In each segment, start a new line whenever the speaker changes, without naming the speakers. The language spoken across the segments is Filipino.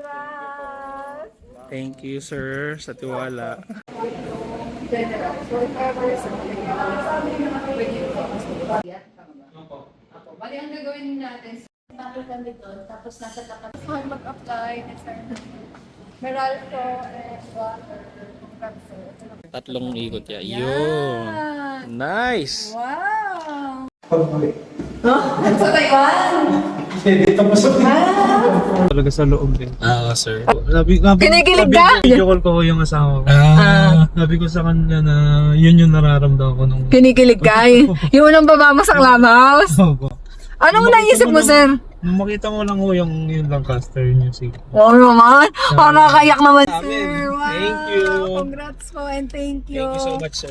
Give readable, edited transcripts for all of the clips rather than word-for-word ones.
Congrats!
Thank you, sir, sa tiwala.
General, so if ever something Ako. Bali, ang gagawin natin, tapos kami doon, tapos nasa tapat. Mag-apply ni Sir Meralco and water.
Tatlong ikot ya. Yun. Nice!
Wow! Sa Taiwan!
Talaga sa loob din.
Sir.
Kinikilig ka?
Video call ko yung asawa ko. Sabi ko sa kanya na yun yung nararamdaman ko nung...
Kinikilig ka? Yung unang baba mo sa clubhouse?
Opo.
Anong naisip mo, sir?
Nung makita ko lang ko yung Lancaster music.
Oo naman. Parang nakakayak naman, sir. Wow.
Thank you.
Congrats po and thank you.
Thank you so much, sir.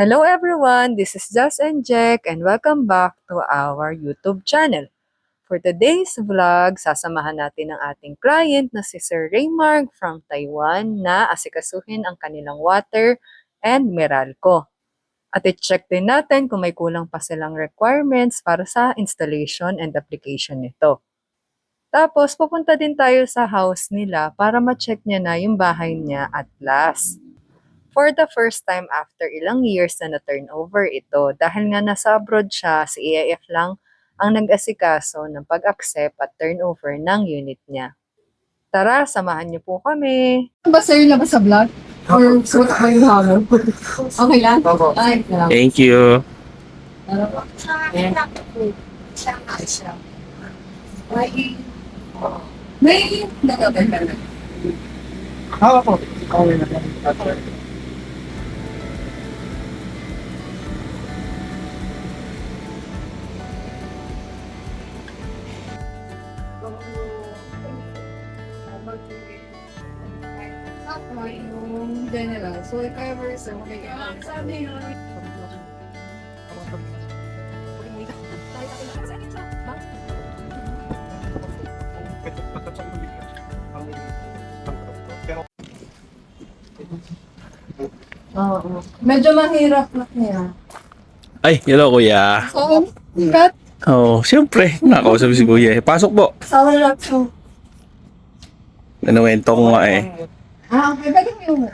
Hello everyone, this is Jess and Jack and welcome back to our YouTube channel. For today's vlog, sasamahan natin ang ating client na si Sir Raymark from Taiwan na asikasuhin ang kanilang water and Meralco. At i-check din natin kung may kulang pa silang requirements para sa installation and application nito. Tapos pupunta din tayo sa house nila para ma-check niya na yung bahay niya at last. For the first time after ilang years na na-turnover ito dahil nga nasa abroad siya, si EIF lang ang nag-asikaso ng pag-accept at turnover ng unit niya. Tara, samahan niyo po kami. Ba sir, labas sa vlog? Or suot ako yung hamon? Okay lang? Ay, salamat.
Thank you.
May nagabay ka na.
Ako. Okay na.
Yung general. So if ever something sabi yun. Oo. Medyo mahirap na niya.
Ay, hello, kuya.
So, cut.
Oh, siyempre. Nakausap si kuya. Pasok po.
Sawa lang to.
Nanuwento ko nga eh.
Okay. Pwede mo yung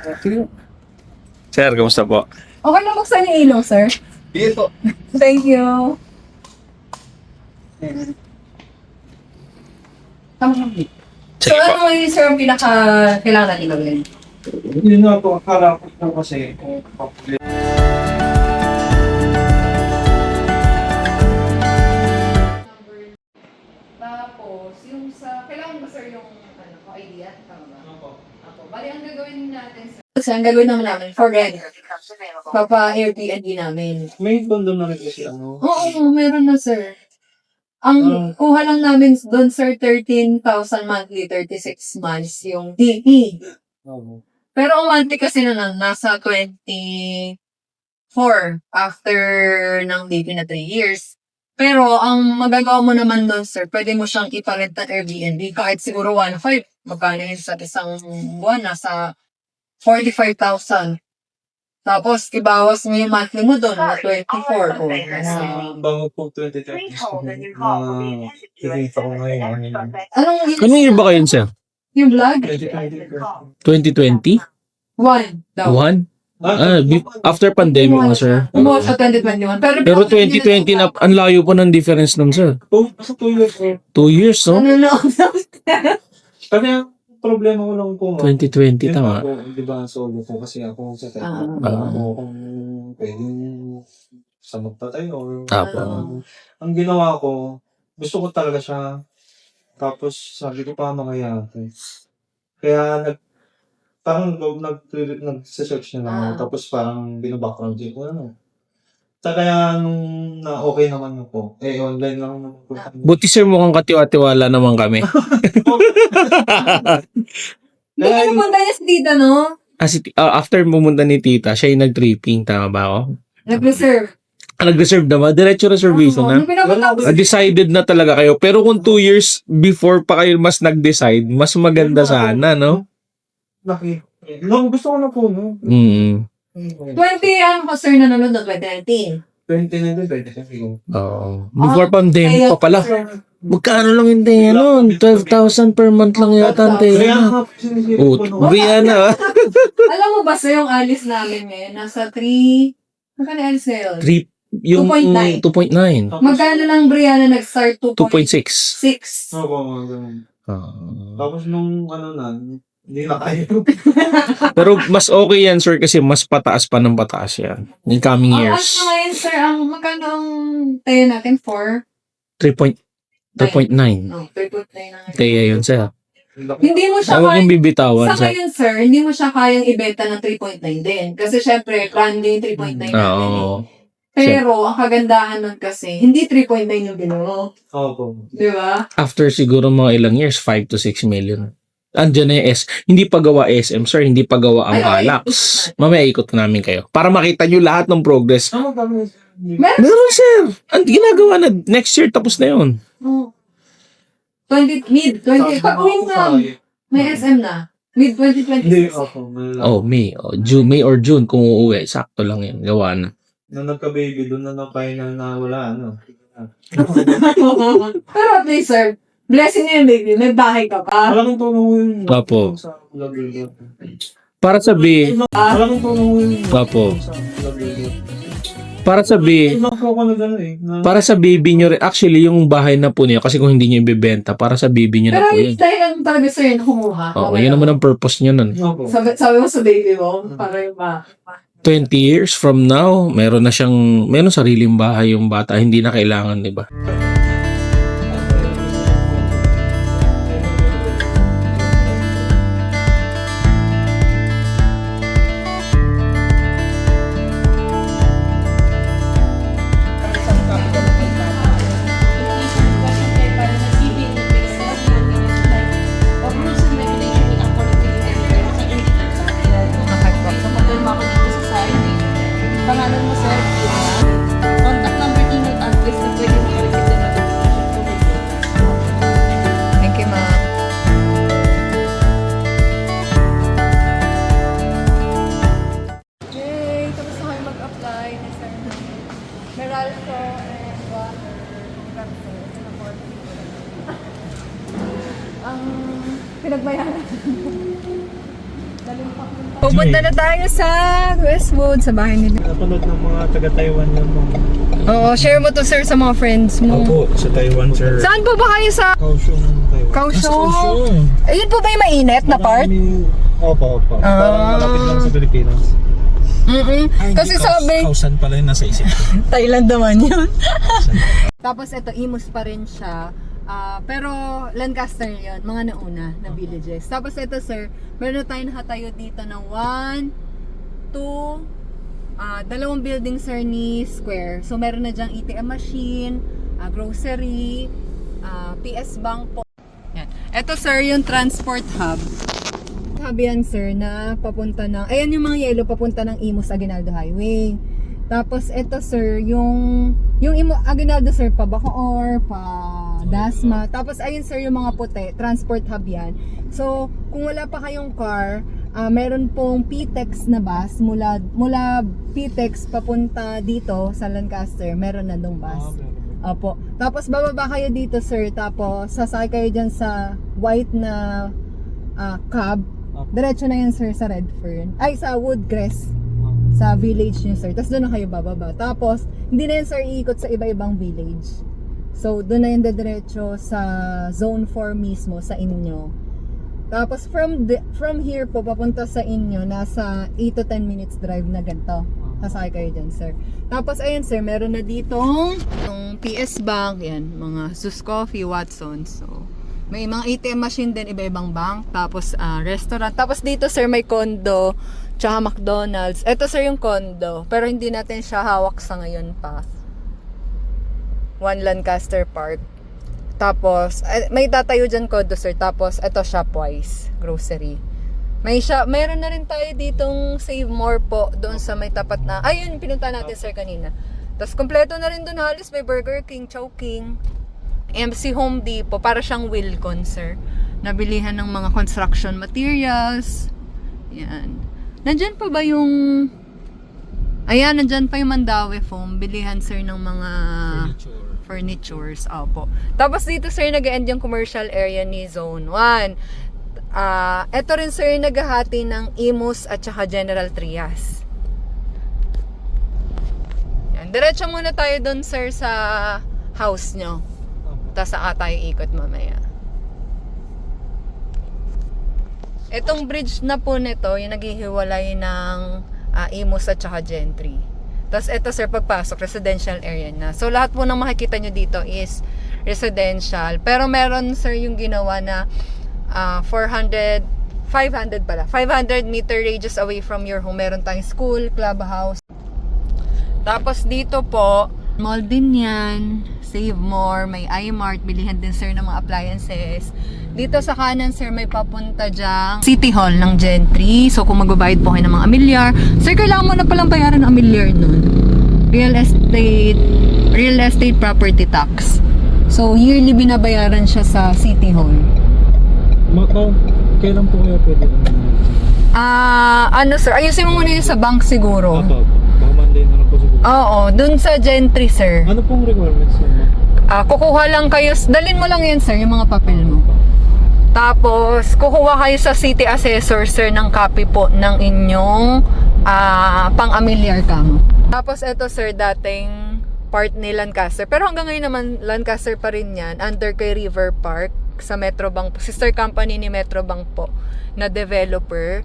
Sir, kamusta po?
okay lang buksan yung ilaw, sir?
Dito.
Thank you. So,
Sige po.
ano yung sir ang pinaka kailangan natin gawin?
Yun nga po, akala ko po kasi
Tapos, yung sa, kailangan ba sir yung, idea? Tama ba? Ako. Bali, ang gagawin natin sir. Kasi ang gagawin namin for rent. Papa-Airbnb namin.
may condom na rin kasi ano.
Oo, meron na sir. Ang kuha lang namin doon sir, 13,000 monthly, 36 months yung DP.
Oo.
Pero ang monthly kasi na nasa 24 after ng DP na 3 years. Pero ang magagawa mo naman doon sir, pwede mo siyang iparent na Airbnb kahit siguro 1.5. Magkano yun sa isang buwan, nasa 45,000. Tapos, ibawas mo yung monthly mo doon na 24. O, nasa...
Bago po 2020. Nakikita ko ngayon.
Anong year ba kayo, sir?
Yung vlog?
2020?
1 daw.
One? After pandemic na, sir.
Umuha sa 2021.
Pero 2020 na, ang layo po ng difference nun, sir.
Sa 2 years po.
2 years, no?
Ano na?
Kasi ang problema ko lang po.
2020, tama.
Di ba, solo po kasi ako sa
Ah.
ako kung pwedeng samot na tayo. Or,
Apo.
ang ginawa ko, gusto ko talaga siya. Tapos sabi ko pa mangyayari. Kaya parang nag-search na lang ako. Tapos parang binabackground din ko ano. Kaya nung na okay naman ako, online lang naman po.
Buti, sir, mukhang katiwa-tiwala naman kami.
Hindi ka napunta niya si tita, no?
After pumunta ni tita, siya yung nag-tripping, tama ba ako?
Nag-reserve.
Nag-reserve naman? Diretso reservation na?
Nung pinapunta ko
Decided na talaga kayo. Pero kung 2 years before pa kayo mas nag-decide, mas maganda sana, no?
Gusto ko na po, no?
Mm.
2019,
20 ang sir nanonood ng 2019.
2019.
Oo. Before pandemic
Kaya,
pa pala.
sir,
Magkano lang yung Teya nun? 12,000 per month lang yata ang
Kaya
Teya.
nga, sinisipin
Oh,
ko no.
Brianna.
alam mo ba sir, yung alis namin ngayon, nasa 3, magkano alis ngayon?
3, yung
2.9.
2.9.
Magkano lang Brianna nag-start?
2.6.
6.
Oo, mga ganun.
Ah.
Tapos nung ano na, hindi na kaya.
Pero mas okay yan, sir, kasi mas pataas pa ng pataas yan. In coming
Ang
years.
ano ngayon sir, magkano ang tayo natin? 4?
3.9.
Oh, 3.9 na ngayon.
Teya yun, sir.
Hindi mo siya
Huwag yung
kaya,
bibitawan,
sa
sir.
ngayon sir, hindi mo siya kayang ibenta ng 3.9 din. Kasi syempre, branding 3.9 natin
Oo.
Pero, ang kagandahan nun kasi, hindi 3.9 yung binuo.
Opo.
Di ba?
After siguro mga ilang years, 5 to 6 million. Andyan na yung hindi pa gawa SM, sir. Hindi pa gawa ang
Ay,
Galax. Mamaya ikot namin kayo. Para makita nyo lahat ng progress.
Ano kami?
Meron.
Meron, sir. Ang ginagawa na next year, tapos na yun.
Oh. 20, pag-uwing na. May SM na. Mid
Hindi,
2026.
opo.
Oh, May. Oh, May or June kung uuwi. Sakto lang yun. Gawa na.
Nung nagka-baby, doon na na-final na wala, ano.
Pero at least, sir, blessing niya yung baby. May bahay ka pa.
Malaking tulong yun.
Opo.
Sa vlog yun.
Para sa B,
Malaking tulong yun.
Opo.
Sa vlog yun.
Para sa B,
Ibang ko na gano'n eh.
para sa baby nyo rin. Actually, yung bahay na po niyo, kasi kung hindi nyo ibibenta, para sa baby nyo na
Pero
po yun.
dahil lang talaga, sir, yung kumuha.
Oo, yun naman ang purpose nyo nun.
Opo.
Sabi mo sa baby mo, para yung ba?
20 years from now, meron sariling bahay yung bata. Hindi na kailangan, di ba?
Pangalan mo, sir, contact number, email address na pwede mo i-receive na notification.
Thank you, ma'am. Yay! Tapos na kayo mag-apply ni Sir Meralco and Water. Ang pinagbayaran. Pupunta na tayo sa Westwood, sa bahay nila.
Napanood ng mga taga-Taiwan yun.
Oo, share mo to sir sa mga friends mo.
Opo, sa Taiwan, sir.
Saan po ba kayo sa
Kaohsiung, Taiwan.
Kaohsiung? Ayun po ba yung mainit na part?
Opo. Parang malapit lang sa Pilipinas.
Kasi sabi,
Kausan pala yung nasa isip.
Thailand naman yun. Tapos ito, Imus pa rin siya. Pero Lancaster yun, mga nauna na villages. Tapos ito sir, meron na tayo nakatayo dito ng 1, 2, dalawang building sir ni Square. So meron na dyang ATM machine, grocery, PS Bank po. Yan. Ito sir, yung transport hub. Hub yan sir na papunta ng, ayan yung mga yellow papunta ng Imus Aguinaldo Highway. Tapos ito sir, yung Aguinaldo sir pa Bacoor, pa Dasma. Tapos ayun sir yung mga puti, transport hub yan. So kung wala pa kayong car, meron pong PTEX na bus mula PTEX papunta dito sa Lancaster, meron na dong bus. Opo. Tapos bababa kayo dito sir, tapos sasakay kayo dyan sa white na cab. Diretso na yan sir sa Redfern. Ay, sa Woodcrest. Sa village niyo sir. Tapos doon na kayo bababa. Tapos, hindi na yan sir iikot sa iba-ibang village. So, doon na yan diretso sa zone 4 mismo, sa inyo. Tapos, from here po, papunta sa inyo, nasa 8 to 10 minutes drive na ganito. Sasakay kayo dyan sir. Tapos, ayun sir, meron na ditong yung PS Bank, yan, mga Sus Coffee, Watson. So, may mga ATM machine din, iba-ibang bank. Tapos, restaurant. Tapos, dito sir, may condo. Tsaka McDonald's. Ito sir yung condo. Pero hindi natin siya hawak sa ngayon pa. One Lancaster Park. Tapos, may tatayo dyan condo sir. Tapos, ito Shopwise. Grocery. Mayroon na rin tayo ditong Save More po. Doon sa may tapat na. Ayun, pinunta natin sir kanina. Tapos, kompleto na rin doon halos. May Burger King, Chowking. MC Home Depot. Para siyang Wilcon sir. Nabilihan ng mga construction materials. Yan. Nandyan pa ba yung Ayan, nandyan pa yung Mandawi Foam. Bilihan sir ng mga furnitures. Opo. Tapos dito sir, nag-end yung commercial area ni Zone 1. Ito rin sir, naghahati ng Imus at saka General Trias. Yan. Diretso muna tayo dun sir sa house nyo. Tapos saka tayo ikot mamaya. Itong bridge na po nito, yung naghihiwalay ng Imus at saka Gentry. Tapos ito sir, pagpasok, residential area na. So lahat po ng makikita nyo dito is residential. Pero meron sir yung ginawa na 500 meter radius away from your home. Meron tayong school, clubhouse. Tapos dito po, mall din yan. Save More, may iMart, bilihan din sir ng mga appliances. Dito sa kanan sir, may papunta dyang City Hall ng Gentry. So kung magbabayad po kayo ng mga amilyar, sir, kailangan mo na palang bayaran ng amilyar nun. Real estate property tax. So yearly binabayaran siya sa City Hall.
Kailan po kaya pwede
Ano sir, ayusin mo muna yun sa bank siguro.
Baka Monday na lang po siguro.
Oo, dun sa Gentry sir.
Ano pong requirements nyo?
Kukuha lang kayo, dalin mo lang yan sir, yung mga papel mo. Tapos, kukuha kayo sa city assessor sir ng copy po ng inyong pang-amilyar kamo. Tapos ito sir, dating part ni Lancaster. Pero hanggang ngayon naman, Lancaster pa rin yan, under kay River Park sa Metrobank po. Sister company ni Metrobank po na developer.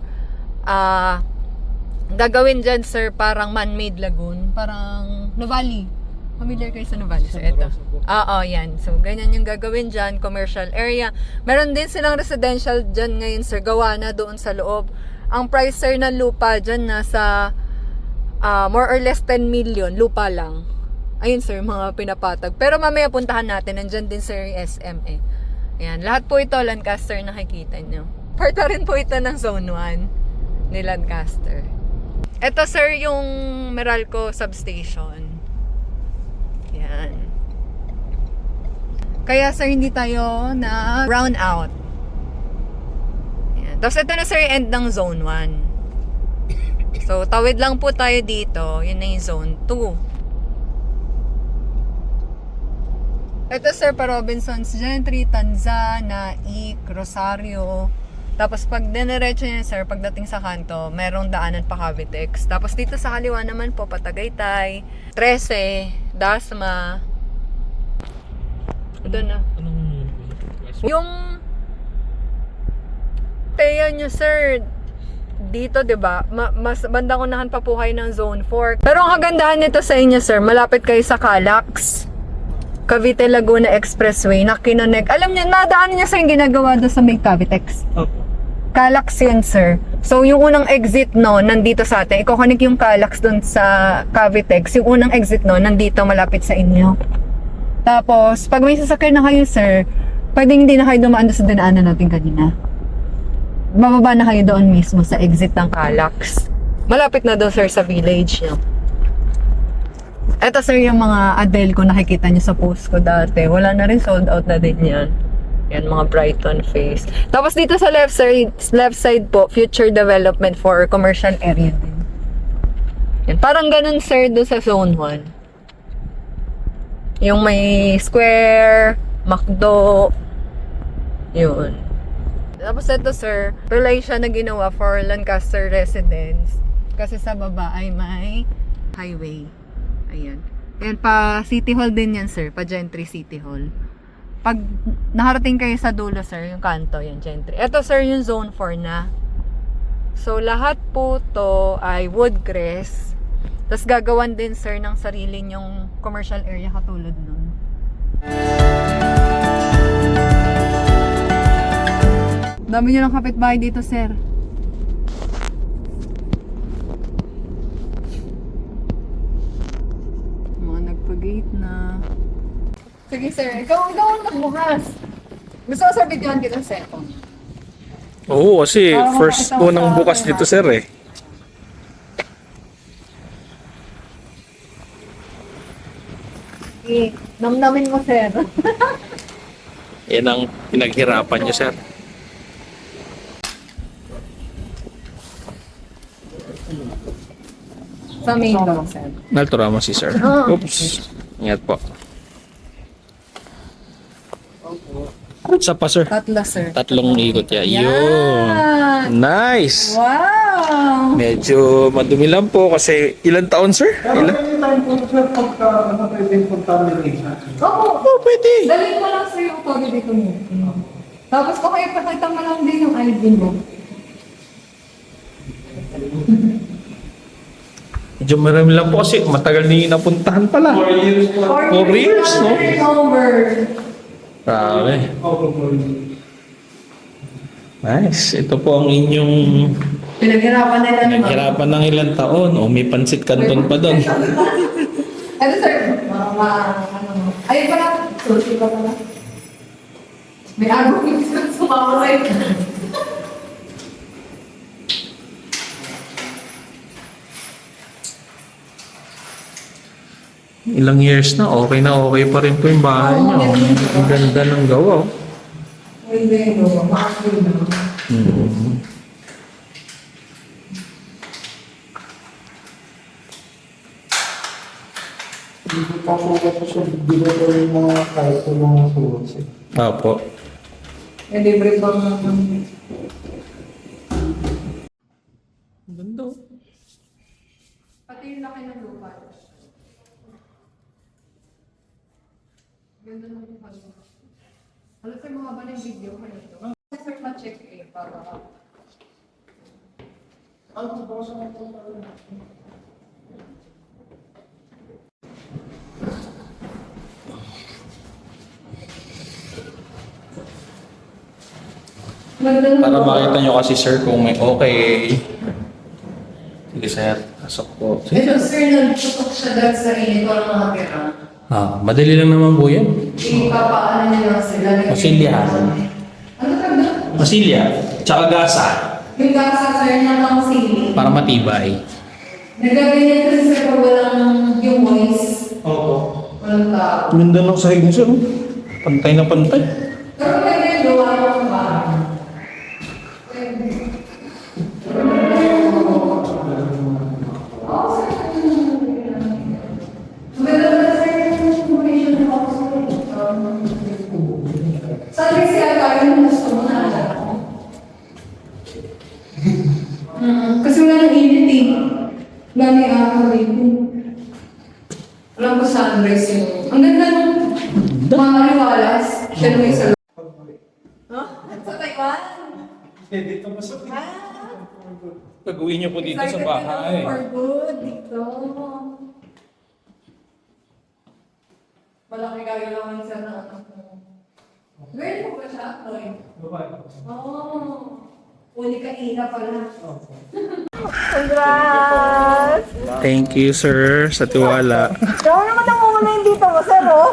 Gagawin dyan sir, parang man-made lagoon. Parang Nuvali. Familiar kayo sa Nuvali? So, ito. Oo, yan. So, ganyan yung gagawin dyan. Commercial area. Meron din silang residential dyan ngayon, sir. Gawa na doon sa loob. Ang price, sir, ng lupa dyan nasa more or less 10 million. Lupa lang. Ayun, sir, mga pinapatag. Pero mamaya puntahan natin. Nandyan din, sir, yung SMA. Ayan. Lahat po ito, Lancaster, nakikita nyo. Part rin po ito ng Zone 1 ni Lancaster. Ito, sir, yung Meralco substation. Yan. Kaya sir, hindi tayo na round out. Yan. Tapos ito na sir, end ng Zone 1. So, tawid lang po tayo dito. Yun na yung Zone 2. Ito sir, pa Robinsons Gentry, Tanza, Naik, Rosario. Tapos pag dinerecho niya sir, pagdating sa kanto, merong daanan pa Cavitex. Tapos dito sa kaliwa naman po, Patagaytay, 13, Dasma. Ito na. Yung Teo nyo sir, dito 'di ba? Mas bandang unahan pa po kayo ng Zone 4. Pero ang kagandahan nito sa inyo sir, malapit kayo sa Calax. Cavite Laguna Expressway na kinonek. Alam niyo, nadaan niya sa yung ginagawa doon sa may Cavitex. Calax yan, sir. So, yung unang exit no, nandito sa atin. Iko-connect yung Calax doon sa Cavitex. Yung unang exit no, nandito malapit sa inyo. Tapos, pag may sasakyan na kayo, sir, pwedeng hindi na kayo dumaan doon sa dinaanan natin kanina. Bababa na kayo doon mismo sa exit ng Calax. Malapit na doon, sir, sa village nyo. Eto sir, yung mga Adele ko nakikita nyo sa post ko dati. Wala na rin, sold out na din yan. Yan, mga Brighton face. Tapos dito sa left side po, future development for commercial area din. Yan, parang ganun sir doon sa Zone 1. Yung may square, McDo, yun. Tapos ito sir, tulay siya na ginawa for Lancaster residents. Kasi sa baba ay may highway. Ayan. Ayan, pa City Hall din yan, sir. Pa Gentry City Hall. Pag nakarating kayo sa dulo, sir, yung kanto, yan, Gentry. Ito, sir, yung Zone 4 na. So, lahat po to ay Woodcrest. Tapos, gagawan din, sir, ng sarili nyong commercial area katulad nun. Dami nyo ng kapitbahay dito, sir. Nagpa-gate na. Sige sir, ikaw ang nagbukas. Gusto ko sir, videoan kita second.
Oo, kasi first unang bukas dito sir eh.
Namnamin mo sir.
Yan ang pinaghirapan nyo sir.
Sa main door, sir.
Nalturama si sir.
Ah.
Oops. Ingat po. Isa pa sir.
Tatlo, sir.
Tatlong ikot ya. Yun.
Yan!
Nice.
Wow!
Medyo madumi lang po kasi ilang taon sir?
Pero
Ilan?
pwede tayo po sir pagka pwede yung contamination.
Oo,
Oh, pwede.
dalhin mo lang sir yung todo dito mo. Tapos kung kayo pakita mo lang din yung ID mo.
Medyo marami lang po kasi matagal na yung napuntahan pala.
4 years po.
4 years, no?
Number.
Grabe.
Opo, 4 years.
Nice. Ito po ang inyong
Pinaghirapan nila naman.
naghirapan ng ilang taon. O may pansit canton pa doon.
Ito sir, ano, ayun pala, sushi pa pala. May agaw yung sumama sa'yo.
Ilang years na okay pa rin po yung bahay niyo. Ang ganda ng gawa. Oh.
Hindi, no, makakul na.
Hmm.
Hindi pa po kasi siya bigyan ko yung mga kahit yung mga susi.
Apo.
May libre pa naman.
Ang ganda. Oh.
Pati yung laki ng lupa. Ganda ng lupa. Alam sir, mga ba ng video ko nito? Sir, ma-check eh, para...
Ano ba sa mga
Ganda ng
Para
lupa.
makita nyo kasi sir kung may okay. Sige sir, pasok po.
Ito sir, nagtutok siya dahil sa init, walang nakatira.
Madali lang naman po yan.
Ipapaano niya lang sila.
Masilya.
Ano ka ba?
Masilya, tsaka gasa.
Yung gasa sir na lang sili.
Para matibay.
Nagaganyan kasi sir pag walang yung voice.
Opo.
Walang tao.
Ganda ng sahig niyo sir. Pantay na pantay.
Pero pwede yung gawa ng bahay. Sabi siya tayo ng gusto mo na alam ko. Kasi wala nang init eh. Wala nang araw dito. Alam ko sunrise yung... Ang ganda nung mga aliwalas. Siya nung isa lang. Huh? Sa Taiwan?
Dito pa sa
Pag-uwi niyo po dito sa
Excited
bahay.
ka na for good dito. Malaki gagawin sa na anak mo. Girl mo ba siya, Lloyd? Oh. Uli ka ina pala. Congrats!
Thank you sir sa tiwala.
Ikaw naman ang muna yung dito mo, sir, oh.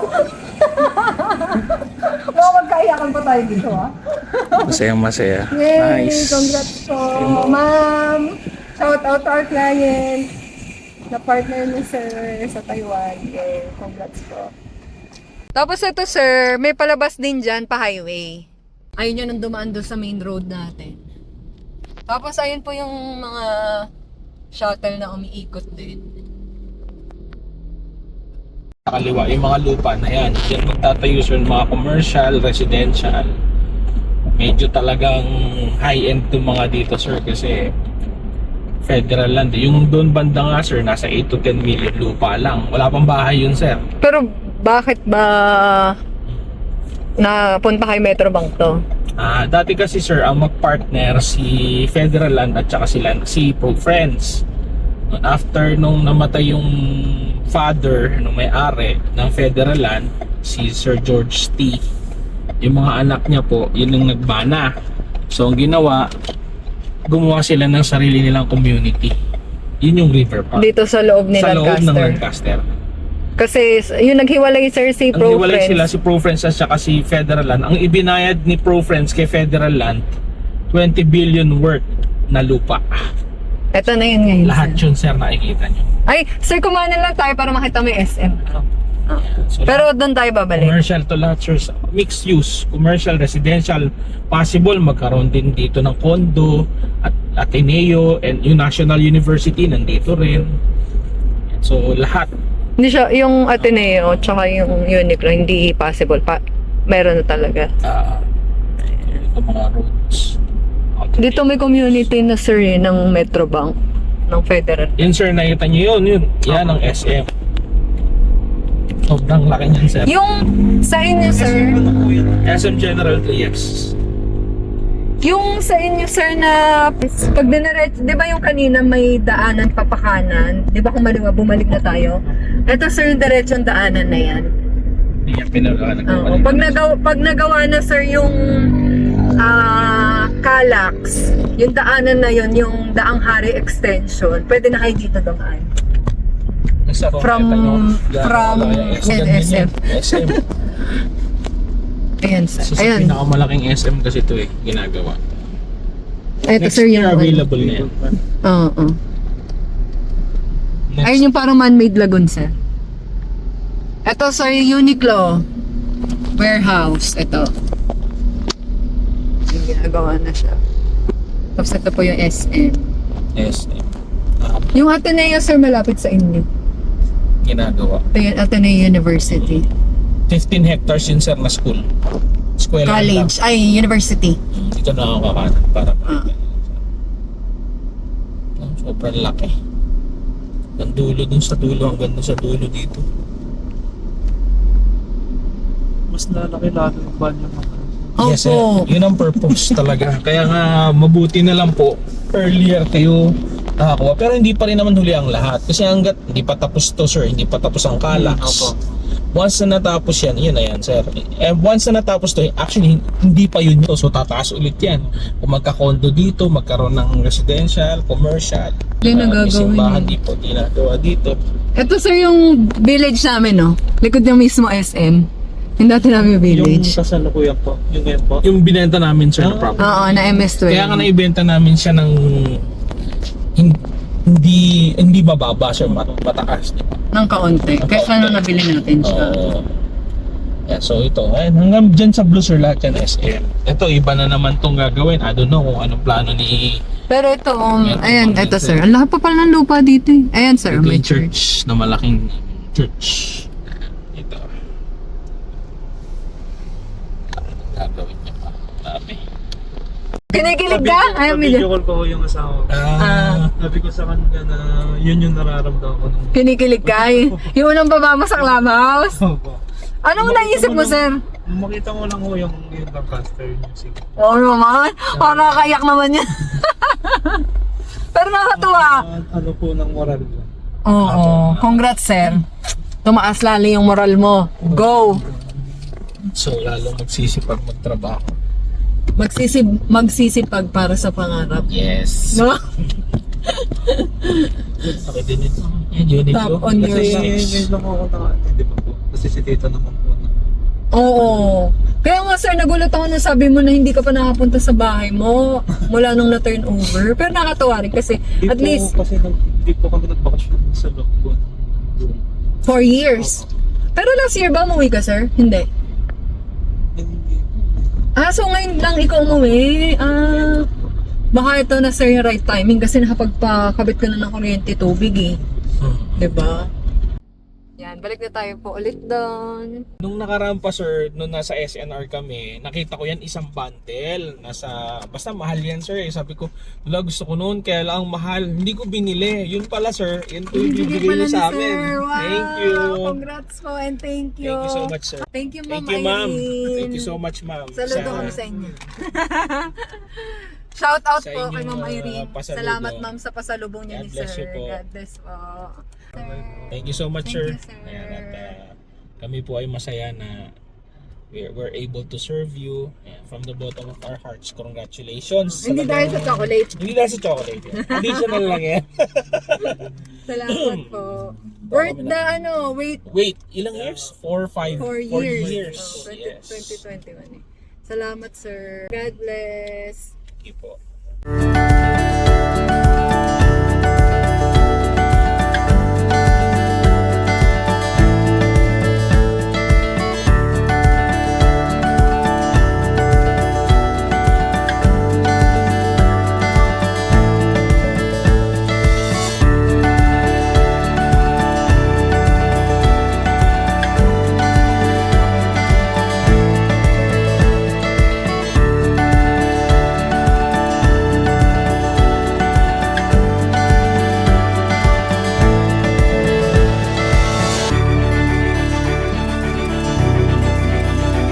Baka magkaiyakan pa tayo dito, ah.
Masayang masaya.
Yay!
Nice.
Congrats po, ma'am! Shout out to our client na partner ni sir sa Taiwan. Yay! Congrats po. Tapos ito sir, may palabas din dyan pa highway. Ayun yun ang dumaan doon sa main road natin. Tapos ayun po yung mga shuttle na umiikot din.
Kaliwa, yung mga lupa na yan. Yan magtatayo sir ng mga commercial, residential. Medyo talagang high-end itong mga dito sir kasi federal land. Yung doon banda nga sir, nasa 8 to 10 million lupa lang. Wala pang bahay yun sir.
Pero bakit ba napunta kay Metrobank to?
Dati kasi sir, ang mag-partner si Federal Land at saka si Pro Friends. After nung namatay yung father nung may-ari ng Federal Land, si Sir George T. Yung mga anak niya po, yun yung nagbana. So ang ginawa, gumawa sila ng sarili nilang community. Yun yung River Park.
Dito sa loob ni
Sa loob ng
Lancaster.
Lancaster.
Kasi yung naghiwalay sir si
Ang
Pro
hiwalay
Friends.
sila si Pro Friends at saka si Federal Land. Ang ibinayad ni Pro Friends kay Federal Land, 20 billion worth na lupa.
Ito na yun ngayon.
Lahat yun sir nakikita nyo.
Ay, sir, kumanan lang tayo para makita mo yung SM.
So,
Pero doon tayo babalik.
commercial to lahat sir. Mixed use, commercial, residential. Possible magkaroon din dito ng condo at Ateneo and yung National University nandito rin. So, lahat.
Hindi siya, yung Ateneo, tsaka yung Uniqlo, hindi possible pa. Meron na talaga.
Ito mga roads.
Dito may community na sir ng Metrobank, ng Federal.
Yun sir, nakita nyo yun. Yan ang SM. Sobrang laki niyan sir.
Yung sa inyo sir,
SM General 3X.
yung sa inyo sir na pag diniretso, di ba yung kanina may daanan papakanan? Di ba kung bumalik na tayo? Ito sir yung diretsong daanan na yan.
Hindi yan pinagawa.
Oo. Pag nagawa na sir yung Calax, yung daanan na yun, yung Daang Hari Extension, pwede na kayo dito dumaan. From SM.
SM.
Ayan sir.
So, sa
Ayan.
pinakamalaking SM kasi ito ginagawa.
Ito
Next
sir
year,
yung
available na yan.
Oo.
Next,
Ayun yung parang man-made lagoon sir. Ito sir yung Uniqlo warehouse. Ito. Yung ginagawa na siya. Tapos ito po yung SM.
SM.
Yung Ateneo sir malapit sa inyo.
Ginagawa.
Ito yung Ateneo University.
15 hectares yun sir na school. Eskwela
College. Ay, university.
Dito na ako kakanan para makita. Sobrang laki. Ang dulo dun sa dulo hanggang dun sa dulo dito.
Mas lalaki lalo ng banyo mo.
Yes, sir.
Opo.
Yun ang purpose talaga. Kaya nga mabuti na lang po earlier kayo nakakuha. Pero hindi pa rin naman huli ang lahat. Kasi hanggat hindi pa tapos to sir, hindi pa tapos ang Calax. Once na natapos yan, yun na yan sir. And once na natapos to, actually hindi pa yun to. So tataas ulit yan. Kung magka-condo dito, magkaroon ng residential, commercial.
Hindi na
may
gagawin
simbahan,
yun.
di po ginagawa dito.
Ito sir yung village namin, no? Likod yung mismo SM. Yung dati namin village.
Yung kasalukuyan po. Yung ngayon po.
Yung binenta namin sir na property.
Oo, na MS12.
Kaya nga naibenta namin siya ng hindi mababa sir, mataas. Di ba?
Ng kaunti. Kaya nung nabili natin siya.
Yeah, so ito, hanggang dyan sa blue sir lahat yan SM. Ito, iba na naman itong gagawin. I don't know kung anong plano ni
Pero ito, ayan,
Ito,
ito sir. Ang laki pa pala ng lupa dito eh. Ayan sir,
ito
may
yung church na malaking church. Ito. Gagawin niya pa. Dami.
Kinikilig ka? Ayaw mo
Video call ko yung asawa ko. Sabi ko sa kanya na yun yung nararamdaman ko nung...
Kinikilig ka? Yung unang baba mo sa clubhouse?
Opo.
Anong naisip mo sir?
Makita ko lang ko yung Lancaster music.
Oo naman. Parang nakakayak naman yan. Pero nakakatuwa.
Ano po ng moral ko.
Oo. Congrats sir. Tumaas lalo yung moral mo. Go!
So, lalong magsisipag magtrabaho.
Magsisipag para sa pangarap.
Yes.
No?
Sakit din ito. Yan, Uniqlo.
Top on your
Kasi
list.
ngayon lang ako nakatindi pa po. Kasi si tita naman po.
Oo. Kaya nga sir, nagulat ako na sabi mo na hindi ka pa nakapunta sa bahay mo mula nung na-turn over. Pero nakakatawa rin kasi at least
Kasi hindi po kami nagbakasyon sa lockdown.
4 years. Pero last year ba umuwi ka sir? Hindi.
Hindi.
So ngayon lang ikaw umuwi. Baka ito na sir yung right timing kasi nakapagpakabit ka na ng kuryente tubig eh. Diba? Yan, balik na tayo po ulit doon.
Nung nakaraan pa sir, nung nasa SNR kami, nakita ko yan isang bundle. Basta mahal yan sir eh. Sabi ko, wala gusto ko noon, kaya lang mahal. Hindi ko binili. Yun pala sir, yun po yung bibigay niyo sa amin.
Wow,
Thank you.
Congrats po and thank you.
Thank you so much sir.
Thank you ma'am
Thank you ma'am.
Irene.
Thank you so much ma'am.
Saludo kami sa inyo. Shout out
Sa
po kay
inyong,
Ma'am Irene.
pasalubong.
Salamat ma'am sa pasalubong niyo
God
ni
bless
sir.
you po.
God bless po.
Thank you so much
Thank
sir.
you, sir.
Ayan, at kami po ay masaya na we're able to serve you. Ayan, from the bottom of our hearts. Congratulations.
Hindi dahil sa chocolate.
Hindi dahil sa chocolate. Yan. Additional lang yan.
Salamat po. Worth the wait.
Wait, ilang years? 4 or 5?
4
4
years.
years.
Oh,
Yes.
2021 eh. Salamat sir. God bless.
Thank you po.